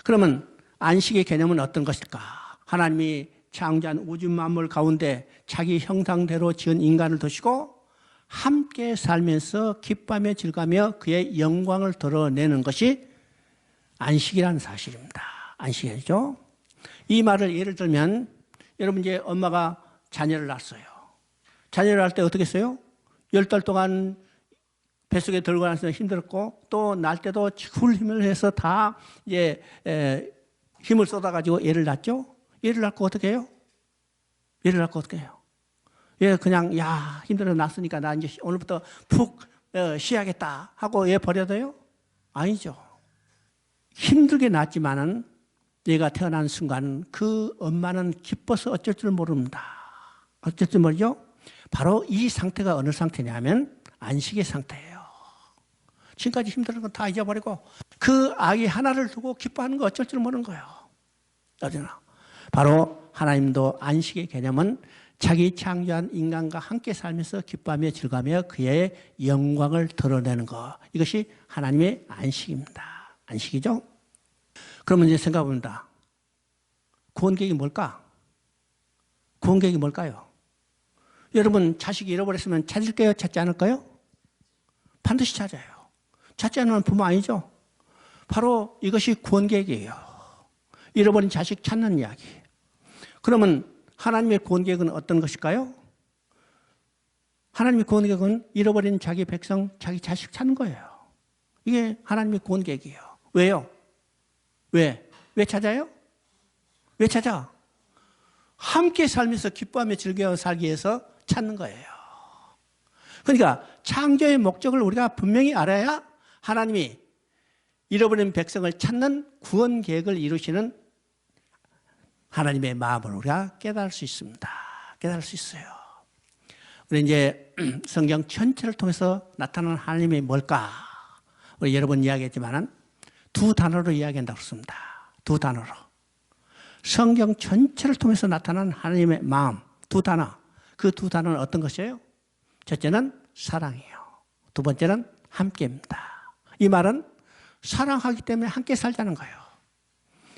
그러면 안식의 개념은 어떤 것일까? 하나님이 창조한 우주 만물 가운데 자기 형상대로 지은 인간을 두시고 함께 살면서 기뻐하며 즐거워하며 그의 영광을 드러내는 것이 안식이라는 사실입니다. 안식이죠. 이 말을 예를 들면 여러분 이제 엄마가 자녀를 낳았어요. 자녀를 낳을 때 어떻게 했어요? 10달 동안 뱃속에 들고 나서 힘들었고 또 낳을 때도 풀 힘을 해서 다 이제 힘을 쏟아가지고 애를 낳죠. 애를 낳고 어떻게 해요? 애를 낳고 어떻게 해요? 얘 그냥 야 힘들어 낳았으니까 나 이제 오늘부터 푹 쉬어야겠다 하고 얘 버려둬요? 아니죠. 힘들게 낳았지만은 얘가 태어난 순간 그 엄마는 기뻐서 어쩔 줄 모릅니다. 어쩔 줄 모르죠? 바로 이 상태가 어느 상태냐면 안식의 상태예요. 지금까지 힘들은 건 다 잊어버리고 그 아이 하나를 두고 기뻐하는 거 어쩔 줄 모르는 거예요. 어쩌나. 바로 하나님도 안식의 개념은 자기 창조한 인간과 함께 살면서 기뻐하며 즐거워하며 그의 영광을 드러내는 것. 이것이 하나님의 안식입니다. 안식이죠? 그러면 이제 생각해봅니다. 구원계획이 뭘까? 구원계획이 뭘까요? 여러분 자식이 잃어버렸으면 찾을까요? 찾지 않을까요? 반드시 찾아요. 찾지 않으면 부모 아니죠? 바로 이것이 구원계획이에요. 잃어버린 자식 찾는 이야기. 그러면 하나님의 구원계획은 어떤 것일까요? 하나님의 구원계획은 잃어버린 자기 백성, 자기 자식 찾는 거예요. 이게 하나님의 구원계획이에요. 왜요? 왜? 왜 찾아요? 왜 찾아? 함께 살면서 기뻐하며 즐겨 살기 위해서 찾는 거예요. 그러니까 창조의 목적을 우리가 분명히 알아야 하나님이 잃어버린 백성을 찾는 구원 계획을 이루시는 하나님의 마음을 우리가 깨달을 수 있습니다. 깨달을 수 있어요. 우리 이제 성경 전체를 통해서 나타나는 하나님이 뭘까? 우리 여러 번 이야기했지만은 두 단어로 이야기한다고 했습니다. 두 단어로. 성경 전체를 통해서 나타나는 하나님의 마음, 두 단어. 그 두 단어는 어떤 것이에요? 첫째는 사랑이에요. 두 번째는 함께입니다. 이 말은 사랑하기 때문에 함께 살자는 거예요.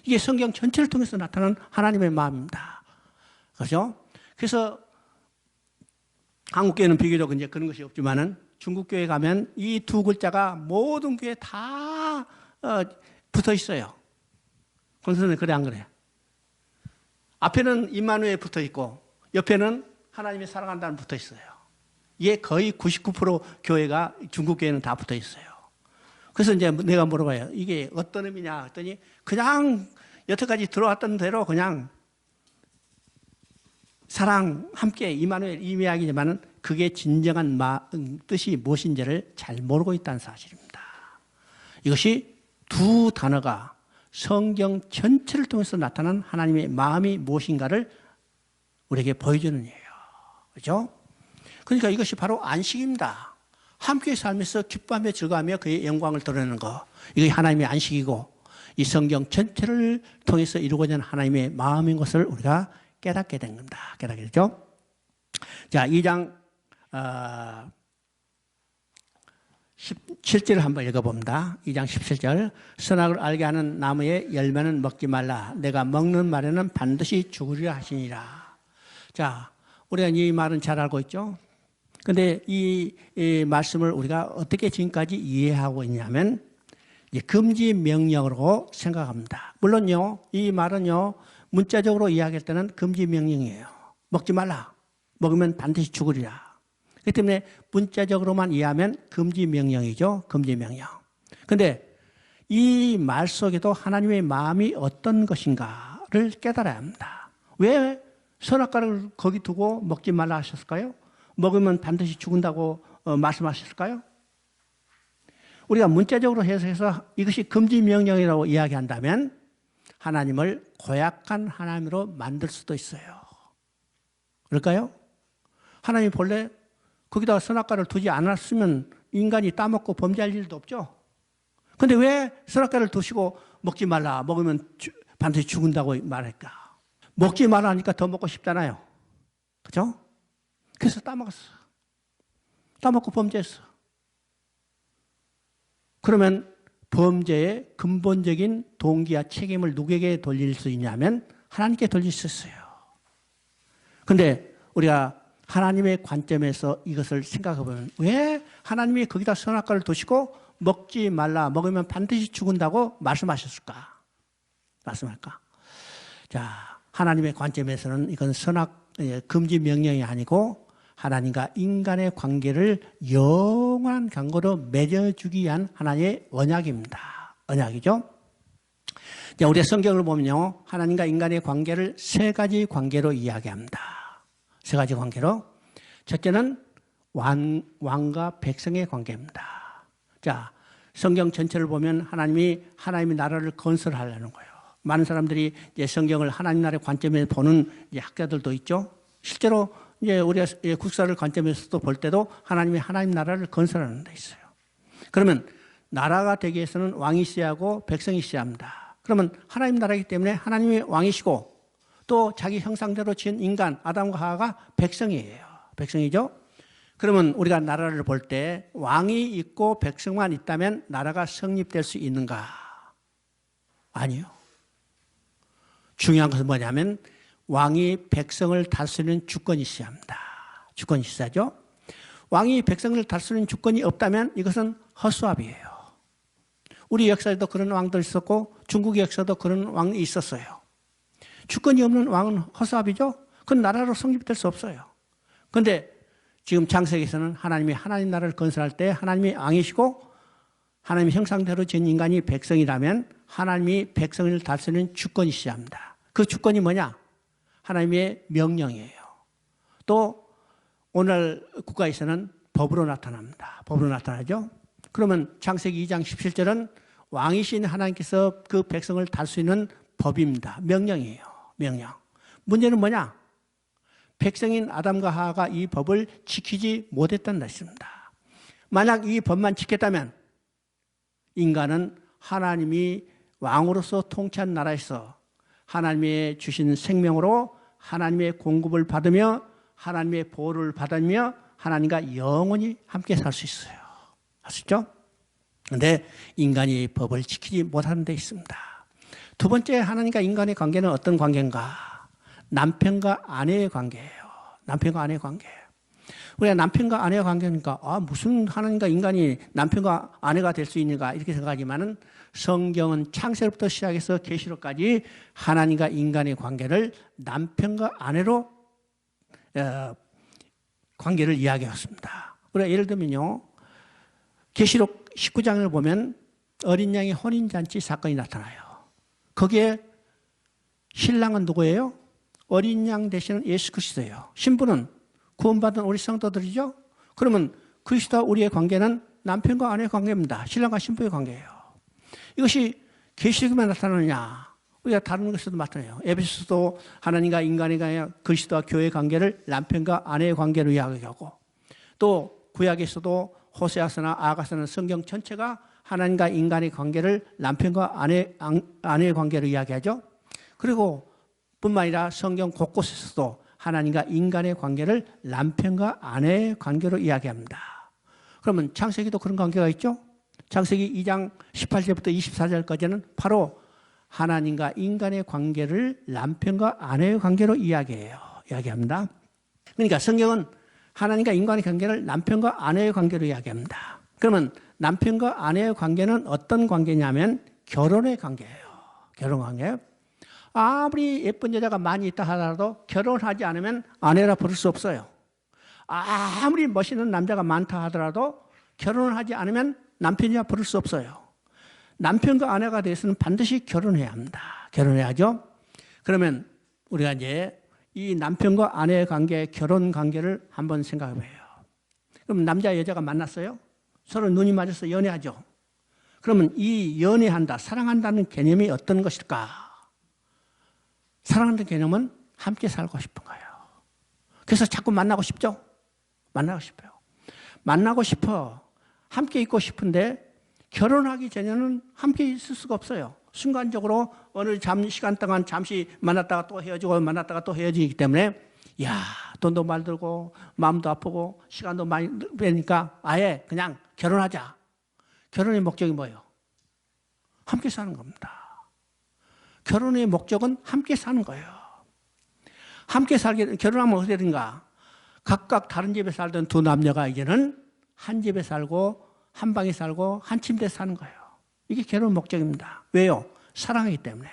이게 성경 전체를 통해서 나타나는 하나님의 마음입니다. 그렇죠? 그래서 한국교회는 비교적 이제 그런 것이 없지만은 중국교회 가면 이 두 글자가 모든 교회에 다 붙어 있어요. 권선생님 그래 안 그래요? 앞에는 임마누엘 붙어 있고 옆에는 하나님이 사랑한다는 붙어 있어요. 이게 거의 99% 교회가 중국 교회는 다 붙어 있어요. 그래서 이제 내가 물어봐요. 이게 어떤 의미냐 했더니 그냥 여태까지 들어왔던 대로 그냥 사랑 함께 임마누엘 이 이야기지만은 그게 진정한 뜻이 무엇인지를 잘 모르고 있다는 사실입니다. 이것이 두 단어가 성경 전체를 통해서 나타난 하나님의 마음이 무엇인가를 우리에게 보여주는 예요. 그렇죠? 그러니까 이것이 바로 안식입니다. 함께 살면서 기뻐하며 즐거워하며 그의 영광을 드러내는 것. 이게 하나님의 안식이고 이 성경 전체를 통해서 이루고자 하는 하나님의 마음인 것을 우리가 깨닫게 된 겁니다. 깨닫게 되죠? 자, 2장 17절을 한번 읽어봅니다. 2장 17절. 선악을 알게 하는 나무의 열매는 먹지 말라. 내가 먹는 말에는 반드시 죽으리라 하시니라. 자, 우리가 이 말은 잘 알고 있죠? 근데 이 말씀을 우리가 어떻게 지금까지 이해하고 있냐면 금지 명령으로 생각합니다. 물론요, 이 말은요, 문자적으로 이야기할 때는 금지 명령이에요. 먹지 말라. 먹으면 반드시 죽으리라. 그렇기 때문에 문자적으로만 이해하면 금지 명령이죠. 금지 명령. 근데 이 말 속에도 하나님의 마음이 어떤 것인가를 깨달아야 합니다. 왜 선악과를 거기 두고 먹지 말라 하셨을까요? 먹으면 반드시 죽는다고 말씀하셨을까요? 우리가 문자적으로 해석해서 이것이 금지 명령이라고 이야기한다면 하나님을 고약한 하나님으로 만들 수도 있어요. 그럴까요? 하나님 본래 거기다가 선악과를 두지 않았으면 인간이 따먹고 범죄할 일도 없죠. 근데 왜 선악과를 두시고 먹지 말라, 먹으면 반드시 죽는다고 말할까? 먹지 말라 하니까 더 먹고 싶잖아요. 그죠? 그래서 따먹었어. 따먹고 범죄했어. 그러면 범죄의 근본적인 동기와 책임을 누구에게 돌릴 수 있냐면 하나님께 돌릴 수 있어요. 근데 우리가 하나님의 관점에서 이것을 생각해 보면 왜 하나님이 거기다 선악과를 두시고 먹지 말라, 먹으면 반드시 죽는다고 말씀하셨을까? 말씀할까? 자, 하나님의 관점에서는 이건 금지 명령이 아니고 하나님과 인간의 관계를 영원한 관계로 맺어주기 위한 하나님의 언약입니다. 언약이죠. 자, 우리가 성경을 보면요, 하나님과 인간의 관계를 세 가지 관계로 이야기합니다. 세 가지 관계로. 첫째는 왕과 백성의 관계입니다. 자, 성경 전체를 보면 하나님의 나라를 건설하려는 거예요. 많은 사람들이 이제 성경을 하나님 나라의 관점에서 보는 이제 학자들도 있죠. 실제로 이제 우리가 국사를 관점에서도 볼 때도 하나님 나라를 건설하는 데 있어요. 그러면 나라가 되기 위해서는 왕이 있어야 하고 백성이 있어야 합니다. 그러면 하나님 나라이기 때문에 하나님이 왕이시고 또 자기 형상대로 지은 인간 아담과 하와가 백성이에요. 백성이죠. 그러면 우리가 나라를 볼 때 왕이 있고 백성만 있다면 나라가 성립될 수 있는가? 아니요. 중요한 것은 뭐냐면 왕이 백성을 다스리는 주권이 있어야 합니다. 주권이 있어야죠. 왕이 백성을 다스리는 주권이 없다면 이것은 허수아비예요. 우리 역사에도 그런 왕도 있었고 중국 역사도 그런 왕이 있었어요. 주권이 없는 왕은 허수아비죠. 그건 나라로 성립될 수 없어요. 그런데 지금 창세기에서는 하나님 나라를 건설할 때 하나님이 왕이시고 하나님의 형상대로 지은 인간이 백성이라면 하나님이 백성을 다스리는 주권이 있어야 합니다. 그 주권이 뭐냐? 하나님의 명령이에요. 또 오늘 국가에서는 법으로 나타납니다. 법으로 나타나죠. 그러면 창세기 2장 17절은 왕이신 하나님께서 그 백성을 다스리는 법입니다. 명령이에요. 명령. 문제는 뭐냐? 백성인 아담과 하와가 이 법을 지키지 못했다는 것입니다. 만약 이 법만 지켰다면 인간은 하나님이 왕으로서 통치한 나라에서 하나님의 주신 생명으로 하나님의 공급을 받으며 하나님의 보호를 받으며 하나님과 영원히 함께 살 수 있어요. 아시죠? 그런데 인간이 법을 지키지 못하는 데 있습니다. 두 번째, 하나님과 인간의 관계는 어떤 관계인가? 남편과 아내의 관계예요. 남편과 아내의 관계예요. 우리가 남편과 아내의 관계니까 무슨 하나님과 인간이 남편과 아내가 될 수 있는가 이렇게 생각하지만은 성경은 창세로부터 시작해서 계시록까지 하나님과 인간의 관계를 남편과 아내로 관계를 이야기했습니다. 우리가 예를 들면요, 계시록 19장을 보면 어린 양의 혼인잔치 사건이 나타나요. 거기에 신랑은 누구예요? 어린 양 되시는 예수 그리스도예요. 신부는 구원받은 우리 성도들이죠. 그러면 그리스도와 우리의 관계는 남편과 아내의 관계입니다. 신랑과 신부의 관계예요. 이것이 계시록에만 나타나느냐? 우리가 다른 것에도 나타나요. 에베소서도 하나님과 인간의 관계, 그리스도와 교회의 관계를 남편과 아내의 관계로 이야기하고, 또 구약에서도 호세아서나 아가서나 성경 전체가 하나님과 인간의 관계를 남편과 아내의 관계로 이야기하죠. 그리고 뿐만 아니라 성경 곳곳에서도 하나님과 인간의 관계를 남편과 아내의 관계로 이야기합니다. 그러면 창세기도 그런 관계가 있죠. 창세기 2장 18절부터 24절까지는 바로 하나님과 인간의 관계를 남편과 아내의 관계로 이야기합니다. 그러니까 성경은 하나님과 인간의 관계를 남편과 아내의 관계로 이야기합니다. 그러면 남편과 아내의 관계는 어떤 관계냐면 결혼의 관계예요. 결혼 관계. 아무리 예쁜 여자가 많이 있다 하더라도 결혼하지 않으면 아내라 부를 수 없어요. 아무리 멋있는 남자가 많다 하더라도 결혼을 하지 않으면 남편이라 부를 수 없어요. 남편과 아내가 되어서는 반드시 결혼해야 합니다. 결혼해야죠. 그러면 우리가 이제 이 남편과 아내의 관계, 결혼 관계를 한번 생각해 봐요. 그럼 남자 여자가 만났어요? 서로 눈이 맞아서 연애하죠. 그러면 이 연애한다, 사랑한다는 개념이 어떤 것일까? 사랑한다는 개념은 함께 살고 싶은 거예요. 그래서 자꾸 만나고 싶죠? 만나고 싶어요. 만나고 싶어. 함께 있고 싶은데 결혼하기 전에는 함께 있을 수가 없어요. 순간적으로 어느 시간 동안 잠시 만났다가 또 헤어지고 만났다가 또 헤어지기 때문에 야, 돈도 많이 들고 마음도 아프고 시간도 많이 빼니까 아예 그냥 결혼하자. 결혼의 목적이 뭐예요? 함께 사는 겁니다. 결혼의 목적은 함께 사는 거예요. 함께 살게, 결혼하면 어떻게 되는가? 각각 다른 집에 살던 두 남녀가 이제는 한 집에 살고 한 방에 살고 한 침대에 사는 거예요. 이게 결혼 목적입니다. 왜요? 사랑하기 때문에.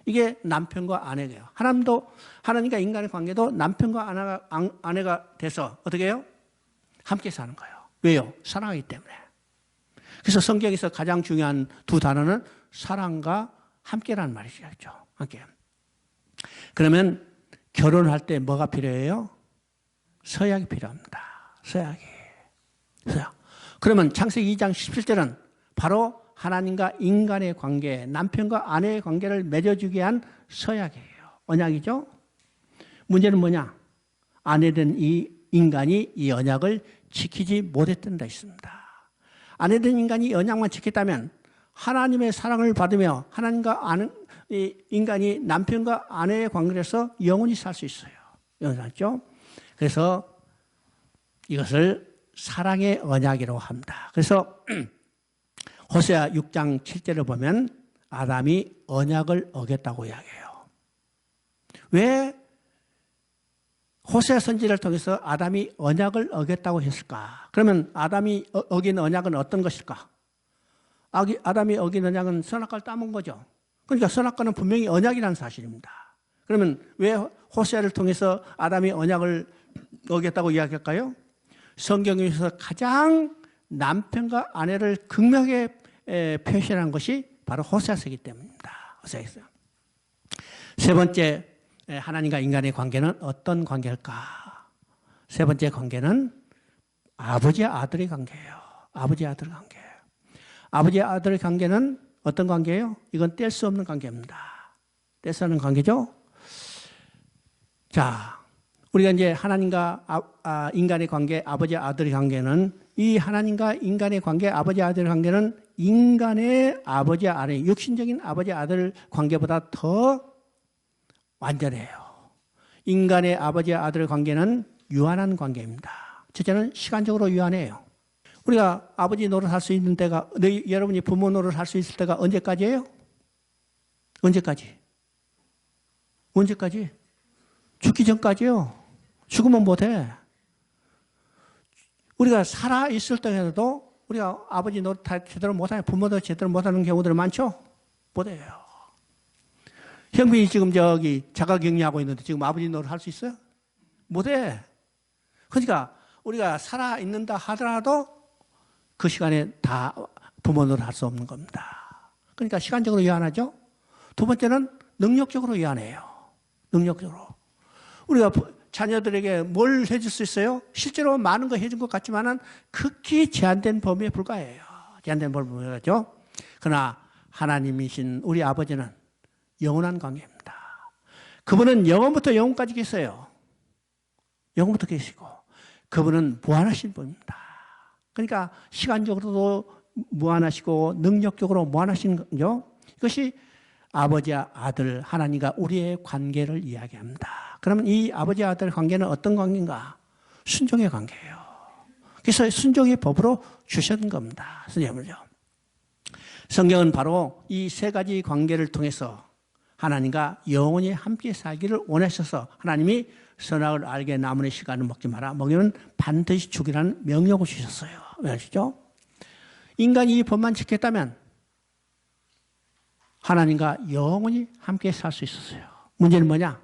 이게 남편과 아내예요. 하나님과 인간의 관계도 남편과 아내가 돼서 어떻게 해요? 함께 사는 거예요. 왜요? 사랑하기 때문에. 그래서 성경에서 가장 중요한 두 단어는 사랑과 함께라는 말이죠. 함께. 그러면 결혼할 때 뭐가 필요해요? 서약이 필요합니다. 서약. 그러면 창세기 2장 17절은 바로 하나님과 인간의 관계, 남편과 아내의 관계를 맺어주게 한 서약이에요. 언약이죠. 문제는 뭐냐? 아내된 이 인간이 이 언약을 지키지 못했던 데 있습니다. 아내된 인간이 이 언약만 지켰다면 하나님의 사랑을 받으며 하나님과 인간이 남편과 아내의 관계에서 영원히 살 수 있어요. 영원하죠? 그래서 이것을 사랑의 언약이라고 합니다. 그래서 호세아 6장 7절을 보면 아담이 언약을 어겼다고 이야기해요. 왜 호세아 선지자를 통해서 아담이 언약을 어겼다고 했을까? 그러면 아담이 어긴 언약은 어떤 것일까? 아담이 어긴 언약은 선악과를 따먹은 거죠. 그러니까 선악과는 분명히 언약이라는 사실입니다. 그러면 왜 호세아를 통해서 아담이 언약을 어겼다고 이야기할까요? 성경에서 가장 남편과 아내를 극명하게 표시한 것이 바로 호세아서이기 때문입니다. 호세아서. 세 번째, 하나님과 인간의 관계는 어떤 관계일까? 세 번째 관계는 아버지 아들의 관계예요. 아버지 아들 관계. 아버지 아들의 관계는 어떤 관계예요? 이건 뗄 수 없는 관계입니다. 뗄 수 없는 관계죠? 자, 우리가 이제 하나님과 인간의 관계, 아버지 아들의 관계는 이 하나님과 인간의 관계, 아버지 아들의 관계는 인간의 아버지 아들, 육신적인 아버지 아들 관계보다 더 완전해요. 인간의 아버지 아들 관계는 유한한 관계입니다. 첫째는 시간적으로 유한해요. 우리가 아버지 노릇할 수 있는 때가, 여러분이 부모 노릇할 수 있을 때가 언제까지예요? 언제까지? 언제까지? 죽기 전까지요. 죽으면 못해. 우리가 살아있을 때에도 우리가 아버지 노릇 제대로 못하냐, 부모도 제대로 못하는 경우들이 많죠? 못해요. 형빈이 지금 자가격리하고 있는데 지금 아버지 노릇 할 수 있어요? 못해. 그러니까 우리가 살아있는다 하더라도 그 시간에 다 부모 노릇 할 수 없는 겁니다. 그러니까 시간적으로 유한하죠? 두 번째는 능력적으로 유한해요. 능력적으로. 우리가 자녀들에게 뭘 해줄 수 있어요? 실제로 많은 거 해준 것 같지만은 극히 제한된 범위에 불과해요. 제한된 범위에 불과하죠. 그러나 하나님이신 우리 아버지는 영원한 관계입니다. 그분은 영원부터 영원까지 계세요. 영원부터 계시고 그분은 무한하신 분입니다. 그러니까 시간적으로도 무한하시고 능력적으로 무한하신 거죠. 이것이 아버지와 아들 하나님과 우리의 관계를 이야기합니다. 그러면 이 아버지 아들 관계는 어떤 관계인가? 순종의 관계예요. 그래서 순종의 법으로 주셨던 겁니다. 순종을요. 성경은 바로 이 세 가지 관계를 통해서 하나님과 영원히 함께 살기를 원하셔서 하나님이 선악을 알게 나무의 씨가는 먹지 마라. 먹으면 반드시 죽이라는 명령을 주셨어요. 왜 아시죠? 인간이 이 법만 지켰다면 하나님과 영원히 함께 살 수 있었어요. 문제는 뭐냐?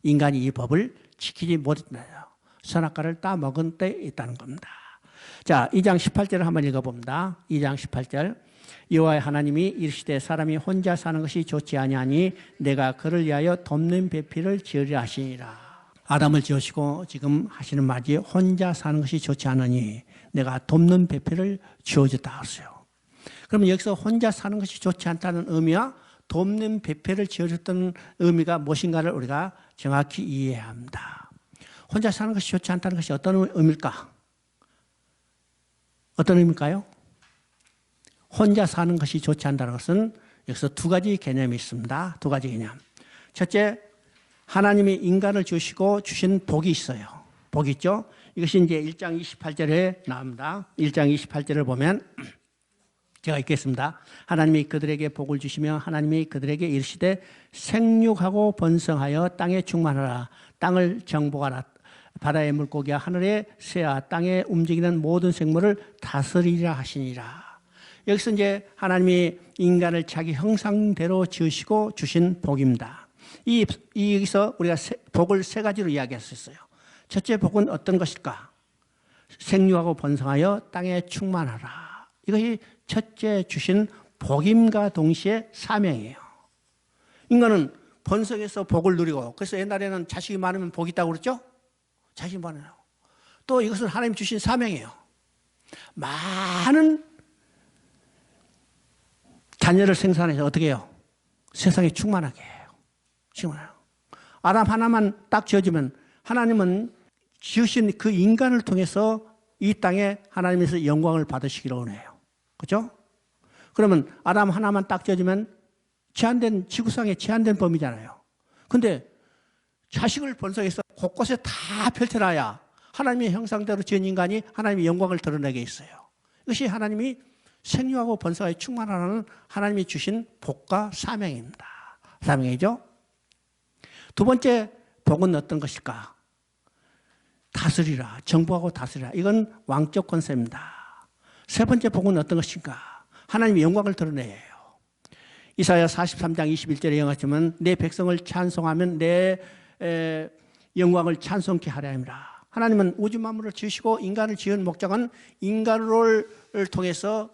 인간이 이 법을 지키지 못했다. 선악과를 따먹은 때 있다는 겁니다. 자, 2장 18절을 한번 읽어봅니다. 2장 18절. 여호와 하나님이 이르시되 사람이 혼자 사는 것이 좋지 아니하니 내가 그를 위하여 돕는 배필을 지으려 하시니라. 아담을 지으시고 지금 하시는 말이 혼자 사는 것이 좋지 않으니 내가 돕는 배필을 지어줬다 하세요. 그러면 여기서 혼자 사는 것이 좋지 않다는 의미와 돕는 배필을 지어줬다는 의미가 무엇인가를 우리가 정확히 이해해야 합니다. 혼자 사는 것이 좋지 않다는 것이 어떤 의미일까? 어떤 의미일까요? 혼자 사는 것이 좋지 않다는 것은 여기서 두 가지 개념이 있습니다. 두 가지 개념. 첫째, 하나님이 인간을 주시고 주신 복이 있어요. 복이 있죠? 이것이 이제 1장 28절에 나옵니다. 1장 28절을 보면 제가 읽겠습니다. 하나님이 그들에게 복을 주시며 하나님이 그들에게 이르시되 생육하고 번성하여 땅에 충만하라. 땅을 정복하라. 바다의 물고기와 하늘의 새와 땅에 움직이는 모든 생물을 다스리라 하시니라. 여기서 이제 하나님이 인간을 자기 형상대로 지으시고 주신 복입니다. 여기서 우리가 복을 세 가지로 이야기할 수 있어요. 첫째 복은 어떤 것일까? 생육하고 번성하여 땅에 충만하라. 이것이 첫째 주신 복임과 동시에 사명이에요. 인간은 번성해서 복을 누리고, 그래서 옛날에는 자식이 많으면 복이 있다고 그랬죠? 자식이 많아요. 또 이것은 하나님 주신 사명이에요. 많은 자녀를 생산해서 어떻게 해요? 세상에 충만하게 해요. 충만해요. 아담 하나만 딱 지어주면 하나님은 지으신 그 인간을 통해서 이 땅에 하나님에서 영광을 받으시기를 원해요. 그렇죠? 그러면 아담 하나만 딱 지어주면 제한된, 지구상에 제한된 범위잖아요. 근데 자식을 번성해서 곳곳에 다 펼쳐놔야 하나님의 형상대로 지은 인간이 하나님의 영광을 드러내게 있어요. 이것이 하나님이 생육하고 번성하여 충만하라는 하나님이 주신 복과 사명입니다. 사명이죠. 두 번째 복은 어떤 것일까? 다스리라, 정복하고 다스리라. 이건 왕적 권세입니다. 세 번째 복은 어떤 것인가? 하나님의 영광을 드러내요. 이사야 43장 21절에 영하시면 내 백성을 찬송하면 내 영광을 찬송케 하려 함이라. 하나님은 우주 만물을 지으시고 인간을 지은 목적은 인간을 통해서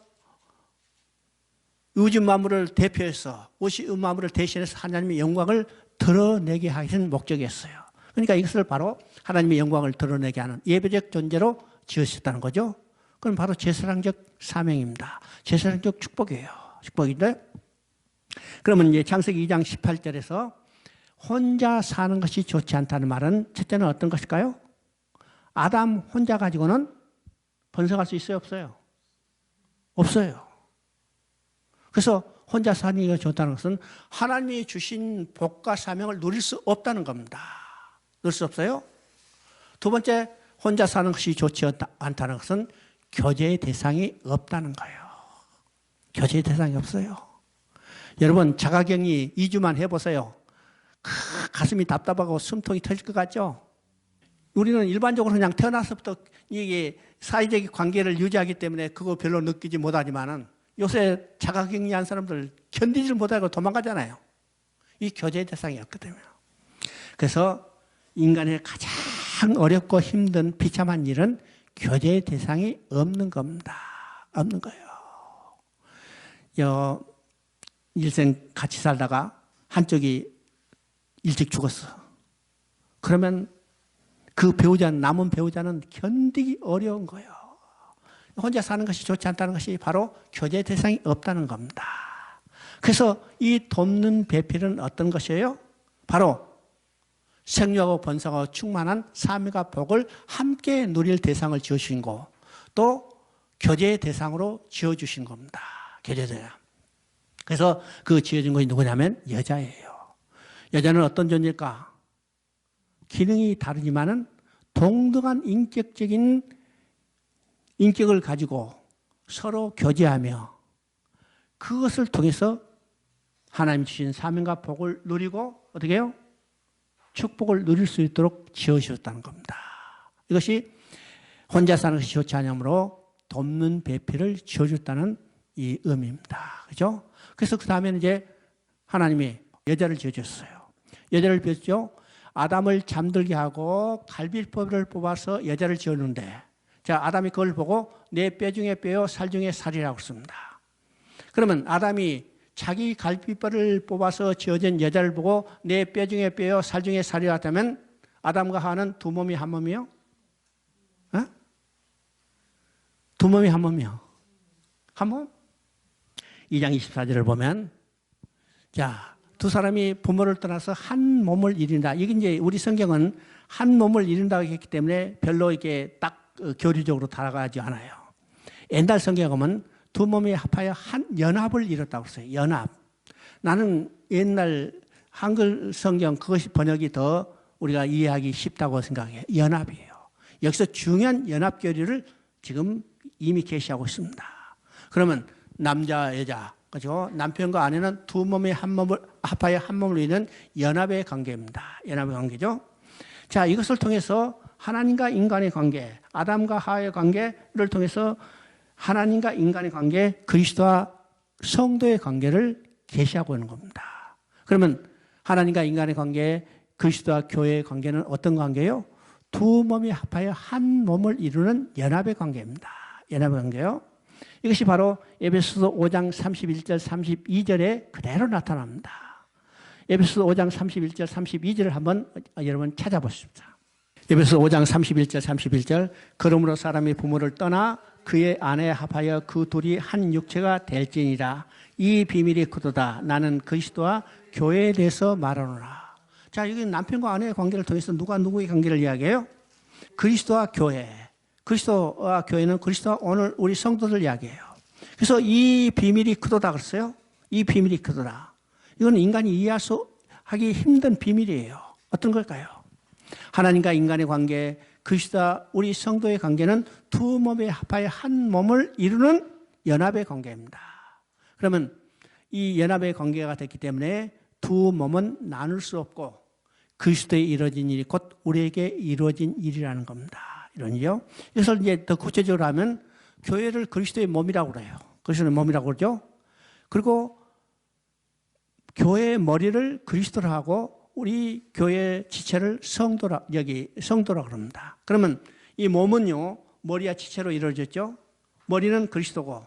우주 만물을 대표해서 우주 만물을 대신해서 하나님의 영광을 드러내게 하신 목적이었어요. 그러니까 이것을 바로 하나님의 영광을 드러내게 하는 예배적 존재로 지으셨다는 거죠. 그건 바로 제사장적 사명입니다. 제사장적 축복이에요. 축복인데, 그러면 이제 창세기 2장 18절에서 혼자 사는 것이 좋지 않다는 말은 첫째는 어떤 것일까요? 아담 혼자 가지고는 번성할 수 있어요, 없어요? 없어요. 그래서 혼자 사는 게 좋다는 것은 하나님이 주신 복과 사명을 누릴 수 없다는 겁니다. 누릴 수 없어요. 두 번째, 혼자 사는 것이 좋지 않다는 것은 교제의 대상이 없다는 거예요. 교제의 대상이 없어요. 여러분, 자가격리 2주만 해보세요. 가슴이 답답하고 숨통이 터질 것 같죠? 우리는 일반적으로 그냥 태어나서부터 이게 사회적 관계를 유지하기 때문에 그거 별로 느끼지 못하지만은 요새 자가격리한 사람들 견디질 못하고 도망가잖아요. 이 교제의 대상이 없기 때문에. 그래서 인간의 가장 어렵고 힘든 비참한 일은 교제의 대상이 없는 겁니다. 없는 거예요. 일생 같이 살다가 한쪽이 일찍 죽었어. 그러면 그 남은 배우자는 견디기 어려운 거예요. 혼자 사는 것이 좋지 않다는 것이 바로 교제 대상이 없다는 겁니다. 그래서 이 돕는 배필은 어떤 것이에요? 바로 생육하고 번성하고 충만한 삶과 복을 함께 누릴 대상을 지어주신 거, 또 교제의 대상으로 지어주신 겁니다. 교제 대상. 그래서 그 지어준 것이 누구냐면 여자예요. 여자는 어떤 존재일까? 기능이 다르지만은 동등한 인격적인 인격을 가지고 서로 교제하며 그것을 통해서 하나님 주신 사명과 복을 누리고 어떻게 해요? 축복을 누릴 수 있도록 지어주셨다는 겁니다. 이것이 혼자 사는 것이 좋지 않으므로 돕는 배필을 지어줬다는 이 의미입니다. 그죠? 그래서 그 다음에는 이제 하나님이 여자를 지어줬어요. 여자를 지었죠. 아담을 잠들게 하고 갈빗불을 뽑아서 여자를 지었는데 자, 아담이 그걸 보고 내 뼈 중에 뼈요 살 중에 살이라고 씁니다. 그러면 아담이 자기 갈비뼈를 뽑아서 지어진 여자를 보고 내 뼈 중에 뼈요 살 중에 살이라면 아담과 하와는 두 몸이 한 몸이요? 어? 두 몸이 한 몸이요. 한 몸? 2장 24절을 보면 자, 두 사람이 부모를 떠나서 한 몸을 이룬다. 이게 이제 우리 성경은 한 몸을 이룬다고 했기 때문에 별로 이렇게 딱 교리적으로 다가가지 않아요. 옛날 성경에 보면 두 몸이 합하여 한 연합을 이뤘다고 했어요. 연합. 나는 옛날 한글 성경 그것이 번역이 더 우리가 이해하기 쉽다고 생각해요. 연합이에요. 여기서 중요한 연합 교리를 지금 이미 계시하고 있습니다. 그러면 남자, 여자, 그죠? 남편과 아내는 두 몸의 한 몸을 합하여 한 몸을 이루는 연합의 관계입니다. 연합의 관계죠. 자, 이것을 통해서 하나님과 인간의 관계, 아담과 하와의 관계를 통해서 하나님과 인간의 관계, 그리스도와 성도의 관계를 계시하고 있는 겁니다. 그러면 하나님과 인간의 관계, 그리스도와 교회의 관계는 어떤 관계예요? 두 몸이 합하여 한 몸을 이루는 연합의 관계입니다. 연합의 관계요. 이것이 바로 에베소서 5장 31절 32절에 그대로 나타납니다. 에베소서 5장 31절 32절을 한번 여러분 찾아보십시다. 에베소서 5장 31절 31절 그러므로 사람이 부모를 떠나 그의 아내에 합하여 그 둘이 한 육체가 될지니라. 이 비밀이 크도다. 나는 그리스도와 교회에 대해서 말하노라. 자, 여기 남편과 아내의 관계를 통해서 누가 누구의 관계를 이야기해요? 그리스도와 교회. 그리스도와 교회는 그리스도와 오늘 우리 성도들 이야기해요. 그래서 이 비밀이 크도다 그랬어요. 이 비밀이 크도다. 이건 인간이 이해하기 힘든 비밀이에요. 어떤 걸까요? 하나님과 인간의 관계, 그리스도와 우리 성도의 관계는 두 몸에 합하여 한 몸을 이루는 연합의 관계입니다. 그러면 이 연합의 관계가 됐기 때문에 두 몸은 나눌 수 없고 그리스도에 이루어진 일이 곧 우리에게 이루어진 일이라는 겁니다. 이런 일이요. 이것을 이제 더 구체적으로 하면 교회를 그리스도의 몸이라고 그래요. 그리스도의 몸이라고 그러죠. 그리고 교회의 머리를 그리스도로 하고 우리 교회 지체를 성도라 그럽니다. 그러면 이 몸은요, 머리와 지체로 이루어졌죠. 머리는 그리스도고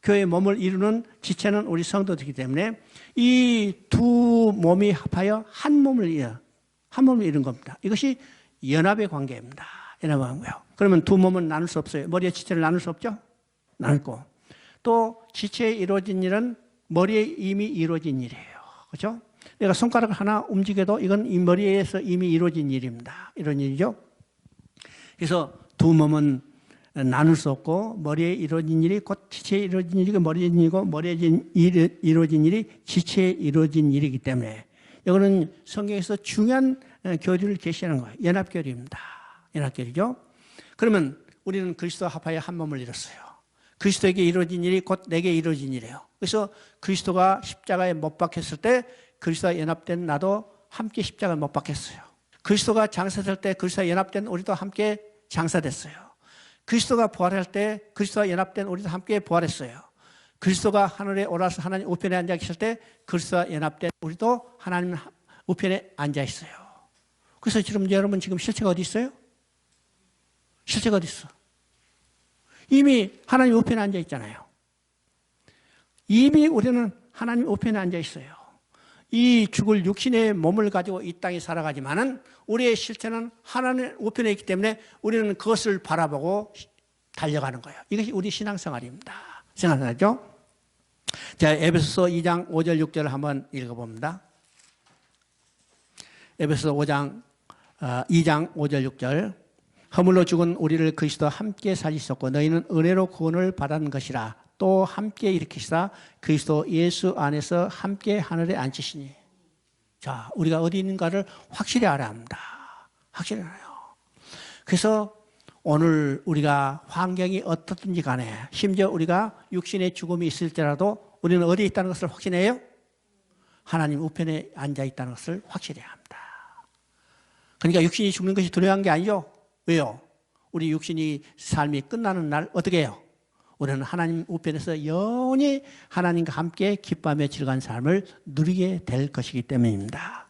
교회의 몸을 이루는 지체는 우리 성도들이기 때문에 이 두 몸이 합하여 한 몸을 이룬 겁니다. 이것이 연합의 관계입니다. 연합의 관계요. 그러면 두 몸은 나눌 수 없어요. 머리와 지체를 나눌 수 없죠. 나누고 또 지체에 이루어진 일은 머리에 이미 이루어진 일이에요. 그렇죠? 내가 손가락을 하나 움직여도 이건 이 머리에서 이미 이루어진 일입니다. 이런 일이죠. 그래서 두 몸은 나눌 수 없고 머리에 이루어진 일이 곧 지체에 이루어진 일이고 머리에 이루어진 일이 지체에 이루어진 일이기 때문에 이거는 성경에서 중요한 교리를 계시하는 거예요. 연합교리입니다. 연합교리죠. 그러면 우리는 그리스도와 합하여 한 몸을 이뤘어요. 그리스도에게 이루어진 일이 곧 내게 이루어진 일이에요. 그래서 그리스도가 십자가에 못 박혔을 때 그리스도와 연합된 나도 함께 십자가에 못 박혔어요. 그리스도가 장사될 때 그리스도와 연합된 우리도 함께 장사됐어요. 그리스도가 부활할 때 그리스도와 연합된 우리도 함께 부활했어요. 그리스도가 하늘에 올라서 하나님 우편에 앉아 계실 때 그리스도와 연합된 우리도 하나님 우편에 앉아 있어요. 그래서 지금 여러분 지금 실체가 어디 있어요? 실체가 어디 있어? 이미 하나님 우편에 앉아 있잖아요. 이미 우리는 하나님 우편에 앉아 있어요. 이 죽을 육신의 몸을 가지고 이 땅에 살아가지만은 우리의 실체는 하나님 우편에 있기 때문에 우리는 그것을 바라보고 달려가는 거예요. 이것이 우리 신앙생활입니다. 신앙생활이죠. 자, 에베소서 2장 5절 6절을 한번 읽어봅니다. 에베소서 2장 5절 6절 허물로 죽은 우리를 그리스도와 함께 살리셨고 너희는 은혜로 구원을 받은 것이라 또 함께 일으키시다 그리스도 예수 안에서 함께 하늘에 앉히시니. 자, 우리가 어디 있는가를 확실히 알아야 합니다. 확실히 알아요. 그래서 오늘 우리가 환경이 어떻든지 간에 심지어 우리가 육신의 죽음이 있을지라도 우리는 어디에 있다는 것을 확신해요? 하나님 우편에 앉아 있다는 것을 확실해야 합니다. 그러니까 육신이 죽는 것이 두려운 게 아니죠. 왜요? 우리 육신이 삶이 끝나는 날 어떻게 해요? 우리는 하나님 우편에서 영원히 하나님과 함께 기뻐하며 즐거운 삶을 누리게 될 것이기 때문입니다.